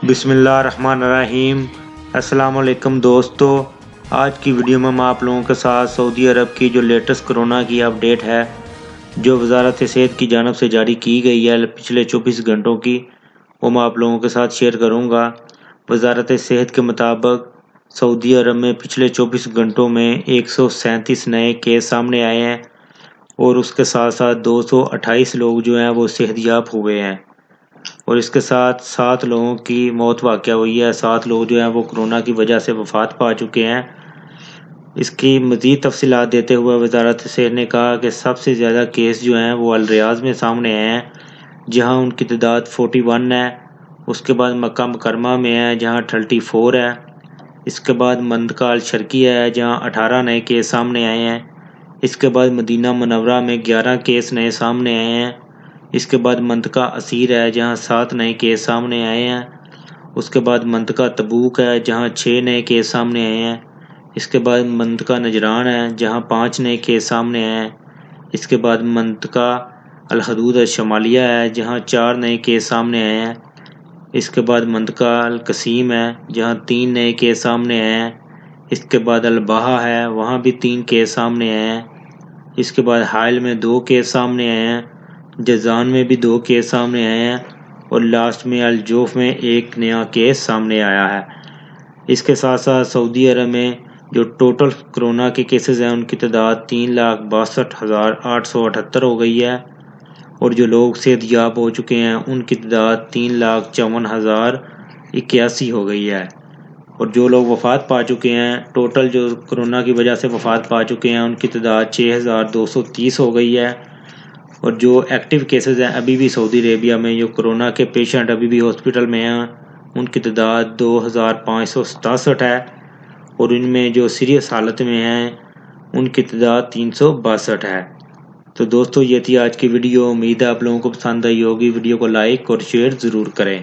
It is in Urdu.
بسم اللہ الرحمن الرحیم۔ السلام علیکم دوستو، آج کی ویڈیو میں آپ لوگوں کے ساتھ سعودی عرب کی جو لیٹسٹ کرونا کی اپڈیٹ ہے جو وزارت صحت کی جانب سے جاری کی گئی ہے پچھلے 24 گھنٹوں کی، وہ میں آپ لوگوں کے ساتھ شیئر کروں گا۔ وزارت صحت کے مطابق سعودی عرب میں پچھلے 24 گھنٹوں میں 137 نئے کیس سامنے آئے ہیں اور اس کے ساتھ ساتھ 228 لوگ جو ہیں وہ صحت یاب ہوئے ہیں، اور اس کے ساتھ 7 لوگوں کی موت واقع ہوئی ہے۔ 7 لوگ جو ہیں وہ کرونا کی وجہ سے وفات پا چکے ہیں۔ اس کی مزید تفصیلات دیتے ہوئے وزارت صحت نے کہا کہ سب سے زیادہ کیس جو ہیں وہ الریاض میں سامنے آئے ہیں، جہاں ان کی تعداد 41 ہے۔ اس کے بعد مکہ مکرمہ میں ہے جہاں 34 ہے۔ اس کے بعد منطقہ الشرقیہ ہے جہاں 18 نئے کیس سامنے آئے ہیں۔ اس کے بعد مدینہ منورہ میں 11 کیس نئے سامنے آئے ہیں۔ اس کے بعد منطقہ عسیر ہے جہاں 7 نئے کیس سامنے آئے ہیں۔ اس کے بعد منطقہ تبوک ہے جہاں 6 نئے کیس سامنے آئے ہیں۔ اس کے بعد منطقہ نجران ہے جہاں 5 نئے کیس سامنے آئے ہیں۔ اس کے بعد منطقہ الحدود الشمالیہ ہے جہاں 4 نئے کیس سامنے آئے ہیں۔ اس کے بعد منطقہ القصیم ہے جہاں 3 نئے کیس سامنے آئے ہیں۔ اس کے بعد الباحہ ہے وہاں بھی 3 کیس سامنے آئے ہیں۔ اس کے بعد حائل میں 2 کیس سامنے آئے ہیں۔ جازان میں بھی 2 کیس سامنے آئے ہیں اور لاسٹ میں الجوف میں 1 نیا کیس سامنے آیا ہے۔ اس کے ساتھ ساتھ سعودی عرب میں جو ٹوٹل کرونا کے کیسز ہیں ان کی تعداد 3,62,878 ہو گئی ہے، اور جو لوگ صحت یاب ہو چکے ہیں ان کی تعداد 3,54,081 ہو گئی ہے، اور جو لوگ وفات پا چکے ہیں ٹوٹل جو کرونا کی وجہ سے وفات پا چکے ہیں ان کی تعداد 6,230 ہو گئی ہے، اور جو ایکٹیو کیسز ہیں ابھی بھی سعودی عربیہ میں جو کرونا کے پیشنٹ ابھی بھی ہاسپٹل میں ہیں ان کی تعداد 2,567 ہے، اور ان میں جو سیریس حالت میں ہیں ان کی تعداد 362 ہے۔ تو دوستو یہ تھی آج کی ویڈیو، امید ہے آپ لوگوں کو پسند آئی ہوگی۔ ویڈیو کو لائک اور شیئر ضرور کریں۔